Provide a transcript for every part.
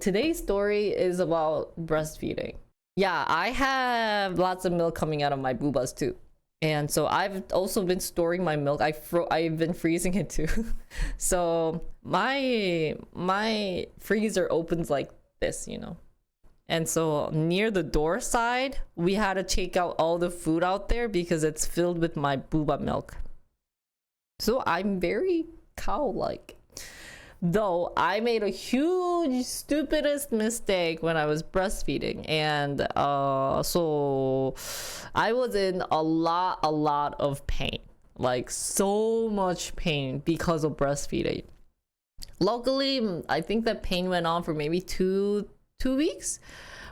today's story is about breastfeeding. Yeah, I have lots of milk coming out of my boobas too. And so I've also been storing my milk. I've been freezing it too. So my freezer opens like this, you know. And so near the door side, we had to take out all the food out there because it's filled with my booba milk. So I'm very cow-like. Though I made a huge stupidest mistake when I was breastfeeding, and so I was in a lot of pain, like so much pain because of breastfeeding. Luckily, I think that pain went on for maybe two weeks,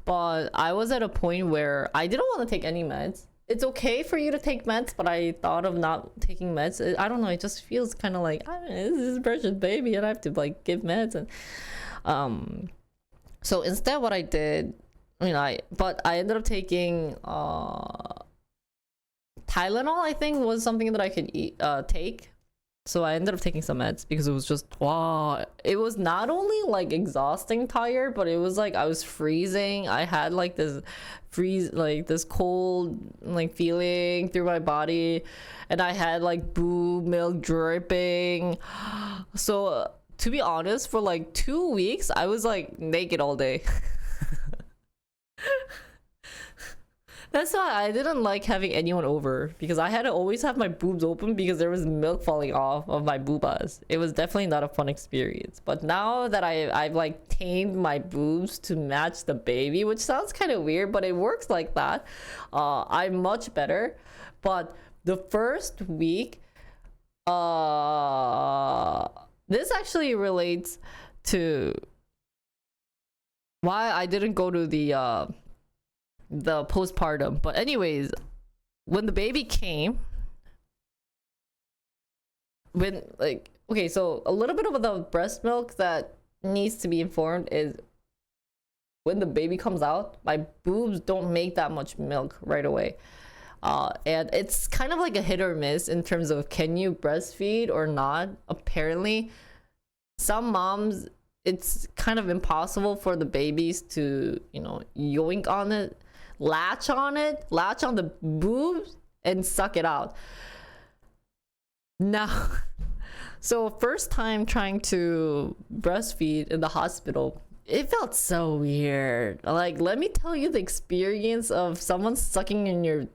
but I was at a point where I didn't want to take any meds. It's okay for you to take meds, but I thought of not taking meds. I don't know, it just feels kind of like, this is a precious baby and I have to like give meds. And so instead what I did, I ended up taking Tylenol. I think was something that I could take. So I ended up taking some meds because it was just, wow, it was not only like exhausting tired, but it was like I was freezing. I had like this cold like feeling through my body, and I had like boob milk dripping. So to be honest, for like 2 weeks I was like naked all day. That's why I didn't like having anyone over, because I had to always have my boobs open because there was milk falling off of my boobas. It was definitely not a fun experience. But now that I've like tamed my boobs to match the baby, which sounds kind of weird, but it works like that, I'm much better. But the first week, this actually relates to why I didn't go to the postpartum. But anyways, when the baby came, so a little bit of the breast milk that needs to be informed is when the baby comes out, my boobs don't make that much milk right away. And it's kind of like a hit or miss in terms of can you breastfeed or not. Apparently, some moms, it's kind of impossible for the babies to, yoink on it, latch on the boobs and suck it out. Now, so first time trying to breastfeed in the hospital, it felt so weird. Like, let me tell you the experience of someone sucking in your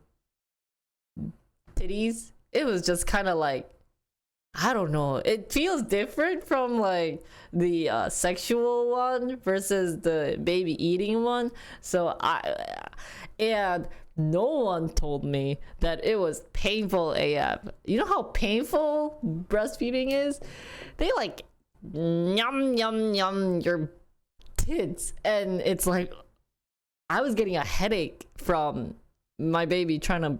titties. It was just kind of like, I don't know, it feels different from like the sexual one versus the baby eating one. So and no one told me that it was painful AF. You know how painful breastfeeding is? They like yum your tits, and it's like I was getting a headache from my baby trying to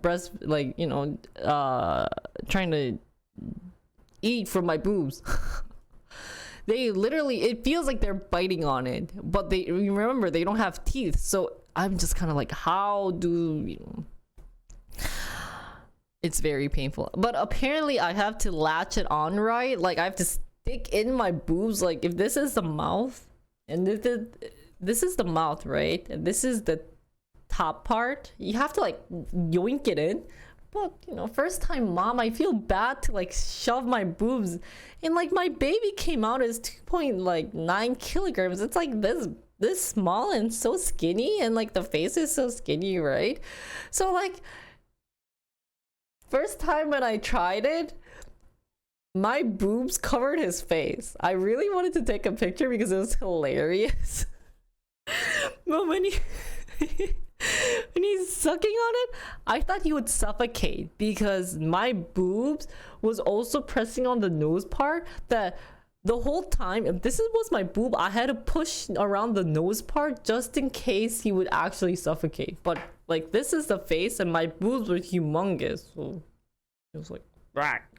trying to eat from my boobs. They literally, it feels like they're biting on it, but remember they don't have teeth. So I'm just kind of like, how do it's very painful. But apparently I have to latch it on right. Like I have to stick in my boobs. Like if this is the mouth, and this is the mouth, right? And this is the top part. You have to like yoink it in. But first time mom, I feel bad to like shove my boobs, and like my baby came out as 2.9 kilograms. It's like this small and so skinny, and like the face is so skinny, right? So like first time when I tried it, my boobs covered his face. I really wanted to take a picture because it was hilarious. But when he's sucking on it, I thought he would suffocate because my boobs was also pressing on the nose part. That the whole time, if this was my boob, I had to push around the nose part just in case he would actually suffocate. But like this is the face, and my boobs were humongous, so it was like rack.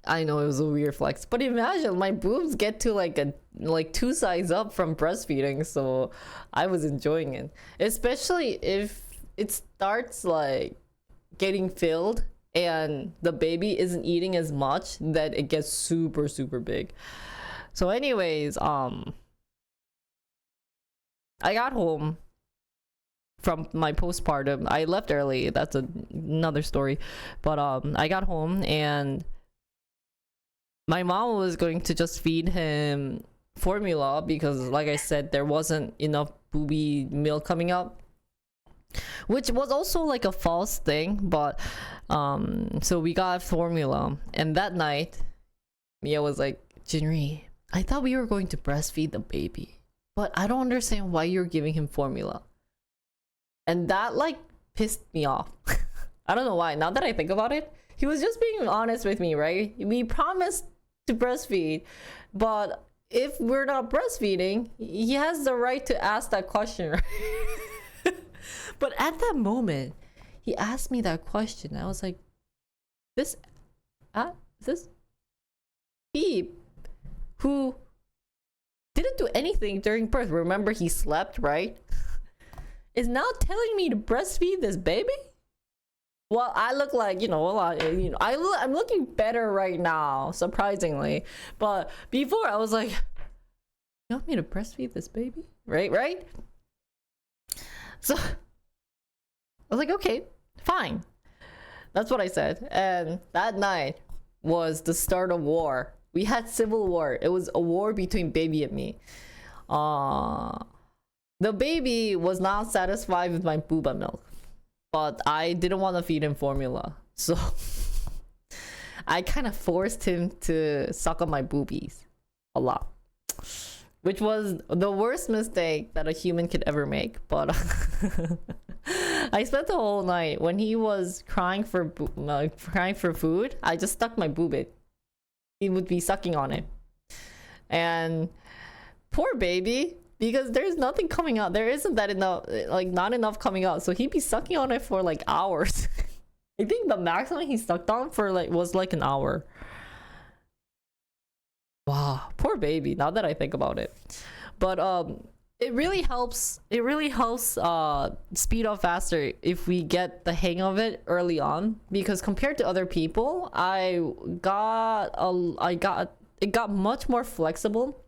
I know it was a weird flex, but imagine my boobs get to like 2 sizes up from breastfeeding, so I was enjoying it. Especially if it starts like getting filled and the baby isn't eating as much, that it gets super big. So anyways, I got home from my postpartum. I left early. That's another story. But I got home and my mom was going to just feed him formula because, like I said, there wasn't enough booby milk coming out, which was also like a false thing. But so we got formula, and that night Mia was like, Jinri, I thought we were going to breastfeed the baby, but I don't understand why you're giving him formula. And that like pissed me off. I don't know why. Now that I think about it, he was just being honest with me, right? We promised to breastfeed, but if we're not breastfeeding, he has the right to ask that question, right? But at that moment, he asked me that question. I was like, this Beep, who didn't do anything during birth, remember he slept, right? Is now telling me to breastfeed this baby? Well, I look like, I'm looking better right now, surprisingly. But before I was like, you want me to breastfeed this baby? Right? So I was like, okay, fine. That's what I said. And that night was the start of war. We had civil war. It was a war between baby and me. The baby was not satisfied with my booba milk, but I didn't want to feed him formula. So I kind of forced him to suck on my boobies a lot, which was the worst mistake that a human could ever make. But I spent the whole night when he was crying for food. I just stuck my boobit. He would be sucking on it, and poor baby, because there's nothing coming out. There isn't that enough, like not enough coming out. So he'd be sucking on it for like hours. I think the maximum he sucked on for was like an hour. Wow, poor baby. Now that I think about it, but it really helps. It really helps speed up faster if we get the hang of it early on. Because compared to other people, it got much more flexible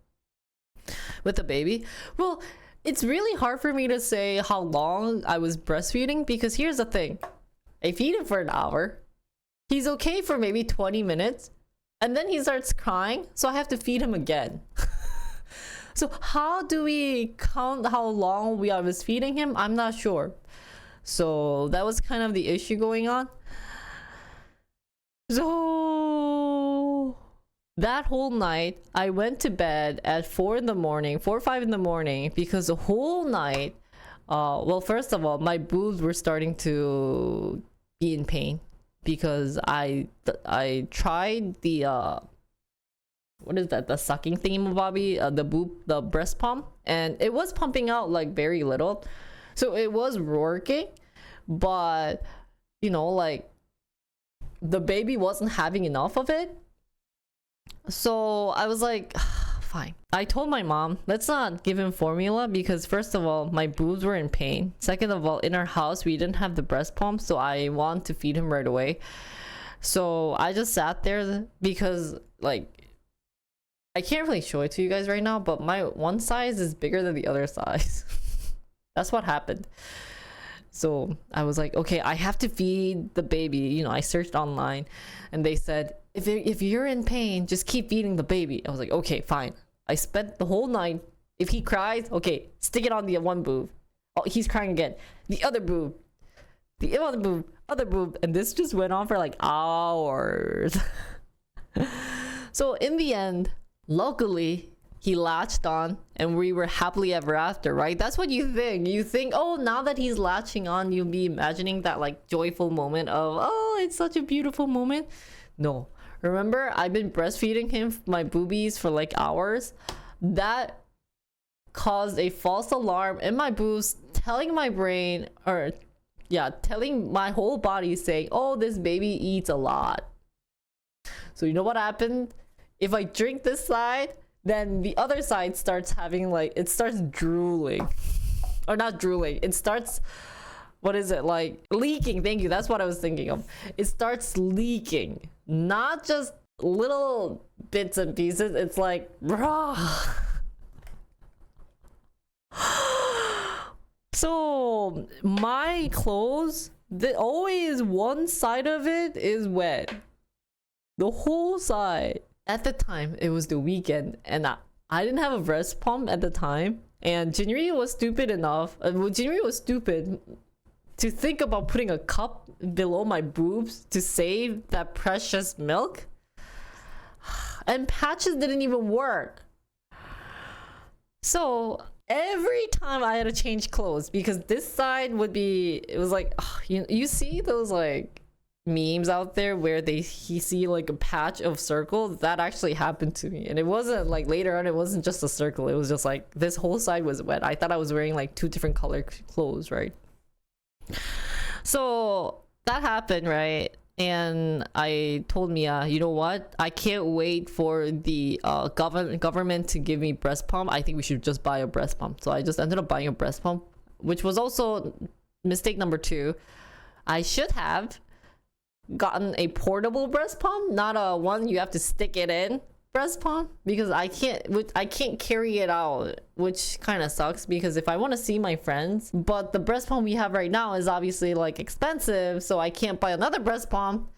with the baby. Well, it's really hard for me to say how long I was breastfeeding, because here's the thing. I feed him for an hour. He's okay for maybe 20 minutes. And then he starts crying. So I have to feed him again. So how do we count how long I was feeding him? I'm not sure. So that was kind of the issue going on. So that whole night, I went to bed at 4 or 5 in the morning, because the whole night, well, first of all, my boobs were starting to be in pain because I tried the what is that, the sucking thingamabobby, the breast pump, and it was pumping out like very little, so it was working, but like the baby wasn't having enough of it. So I was like, fine. I told my mom, let's not give him formula, because first of all, my boobs were in pain. Second of all, in our house we didn't have the breast pump, so I want to feed him right away. So I just sat there, because like, I can't really show it to you guys right now, but my one size is bigger than the other size. That's what happened. So I was like, okay, I have to feed the baby. I searched online and they said, if you're in pain, just keep feeding the baby. I was like, okay, fine. I spent the whole night. If he cries, okay, stick it on the one boob. Oh, he's crying again. The other boob. The other boob. And this just went on for like hours. So in the end, luckily, he latched on and we were happily ever after, right? That's what you think. You think, oh, now that he's latching on, you'll be imagining that like joyful moment of, oh, it's such a beautiful moment. No. Remember, I've been breastfeeding him, my boobies, for like hours. That caused a false alarm in my boobs, telling my brain, telling my whole body, saying, oh, this baby eats a lot. So you know what happened? If I drink this side, then the other side starts having like, it starts drooling. Or not drooling, it starts, what is it, like leaking. Thank you, that's what I was thinking of. It starts leaking, not just little bits and pieces. It's like raw. So my clothes, always one side of it is wet, the whole side. At the time it was the weekend, and I didn't have a breast pump at the time, and Jinri was stupid enough, Jinri was stupid to think about putting a cup below my boobs to save that precious milk. And patches didn't even work. So every time I had to change clothes, because this side would be, it was like, you see those like memes out there where you see like a patch of circle? That actually happened to me, and it wasn't like, later on it wasn't just a circle, it was just like this whole side was wet. I thought I was wearing like 2 different color clothes, right? So that happened, right? And I told Mia, you know what, I can't wait for the government to give me breast pump. I think we should just buy a breast pump. So I just ended up buying a breast pump, which was also mistake number 2. I should have gotten a portable breast pump, not a one you have to stick it in breast pump, because I can't carry it out, which kind of sucks, because if I want to see my friends, but the breast pump we have right now is obviously like expensive, so I can't buy another breast pump.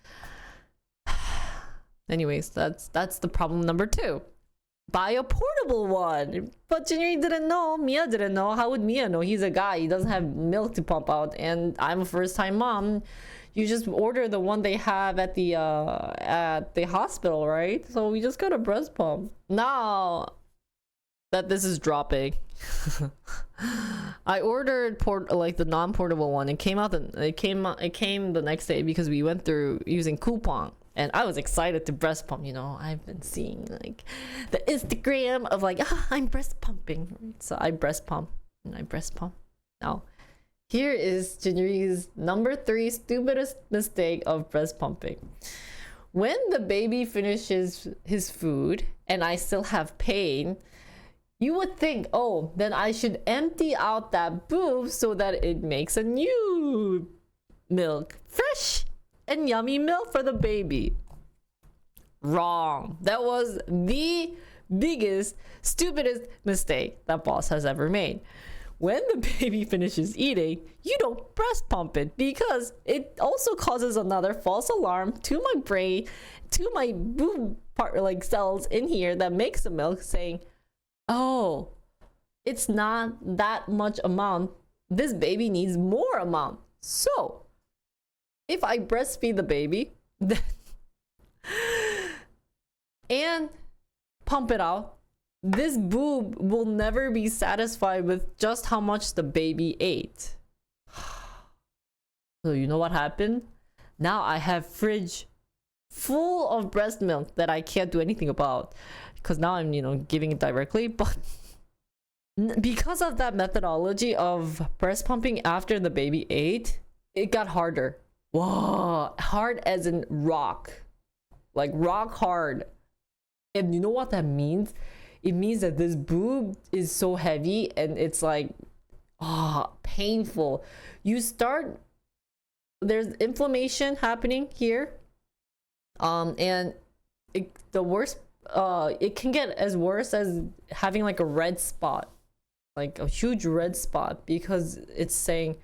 Anyways, that's the problem number 2. Buy a portable one. But Jinri didn't know, Mia didn't know. How would Mia know? He's a guy, he doesn't have milk to pump out, and I'm a first-time mom. You just order the one they have at the hospital, right? So we just got a breast pump. Now that this is dropping, I ordered the non-portable one. It came the next day, because we went through using coupon, and I was excited to breast pump. You know, I've been seeing like the Instagram of like, I'm breast pumping, so I breast pump and I breast pump. Now here is Jinri's number 3 stupidest mistake of breast pumping. When the baby finishes his food and I still have pain, you would think, oh, then I should empty out that boob so that it makes a new milk, fresh and yummy milk for the baby. Wrong. That was the biggest, stupidest mistake that boss has ever made. When the baby finishes eating, you don't breast pump it, because it also causes another false alarm to my brain, to my boob part, like cells in here that makes the milk, saying, oh, it's not that much amount, this baby needs more amount. So if I breastfeed the baby and pump it out, this boob will never be satisfied with just how much the baby ate. So you know what happened? Now I have fridge full of breast milk that I can't do anything about, because now I'm, giving it directly. But because of that methodology of breast pumping after the baby ate, it got harder. Whoa, hard as in rock, like rock hard. And you know what that means? It means that this boob is so heavy and it's like, painful. There's inflammation happening here. And it can get as worse as having like a red spot, like a huge red spot, because it's saying,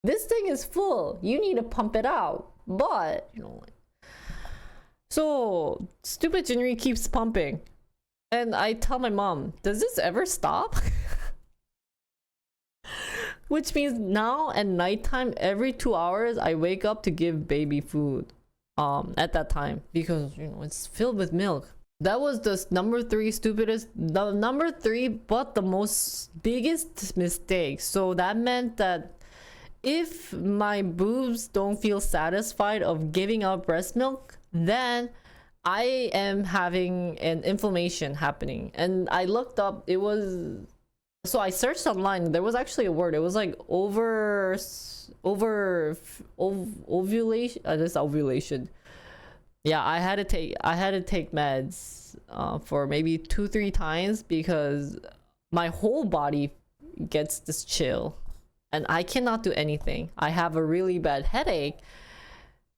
this thing is full, you need to pump it out. But, so stupid Jinri keeps pumping. And I tell my mom, does this ever stop? Which means now at nighttime, every 2 hours, I wake up to give baby food at that time, because it's filled with milk. That was the number 3 stupidest, the number 3, but the most biggest mistake. So that meant that if my boobs don't feel satisfied of giving up breast milk, then I am having an inflammation happening. And I looked up, so I searched online, there was actually a word, it was like ovulation, this ovulation. Yeah, I had to take meds for maybe 2-3 times, because my whole body gets this chill and I cannot do anything. I have a really bad headache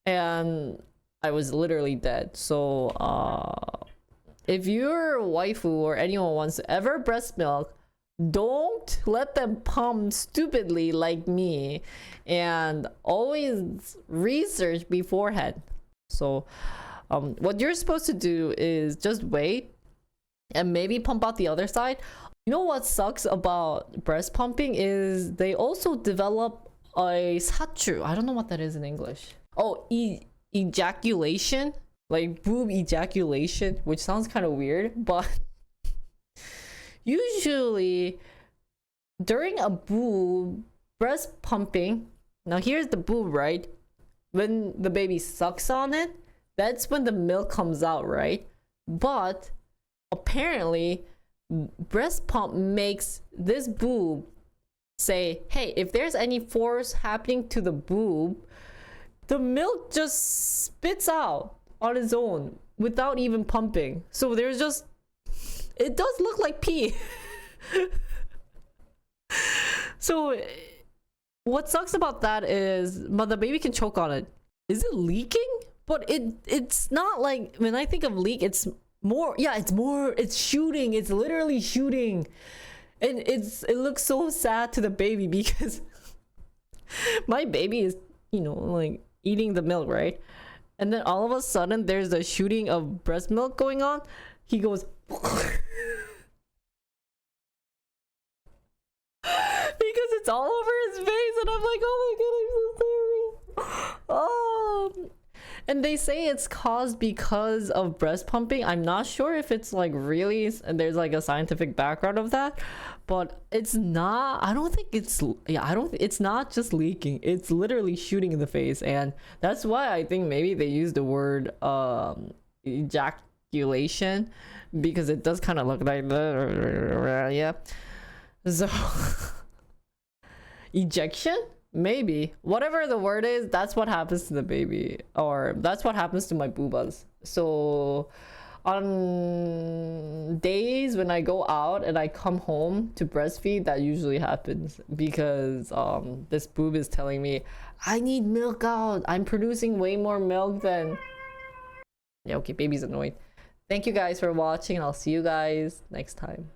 and I was literally dead. So if your waifu or anyone wants to ever breast milk, Don't let them pump stupidly like me, and always research beforehand. So what you're supposed to do is just wait and maybe pump out the other side. You know what sucks about breast pumping is they also develop a sachu. I don't know what that is in English. Oh, ejaculation, like boob ejaculation, which sounds kind of weird, but usually during a boob breast pumping, now here's the boob, right? When the baby sucks on it, that's when the milk comes out, right? But apparently breast pump makes this boob say, hey, if there's any force happening to the boob, the milk just spits out on its own without even pumping. So there's just, it does look like pee. So what sucks about that is, but the baby can choke on it. Is it leaking? But it's not like, when I think of leak, it's more, yeah, it's shooting. It's literally shooting. And it looks so sad to the baby because my baby is, you know, like eating the milk, right? And then all of a sudden there's a shooting of breast milk going on. He goes because it's all over his face, and I'm like, oh my god, I'm so sorry. Oh, and they say it's caused because of breast pumping. I'm not sure if it's like really, and there's like a scientific background of that, but it's not. I don't think it's, yeah, I don't, it's not just leaking, it's literally shooting in the face. And that's why I think maybe they use the word ejaculation, because it does kind of look like that. Yeah, so ejection, maybe, whatever the word is, that's what happens to the baby, or that's what happens to my boobas. So on days when I go out and I come home to breastfeed, that usually happens because this boob is telling me I need milk out, I'm producing way more milk than, yeah, okay, baby's annoyed. Thank you guys for watching, and I'll see you guys next time.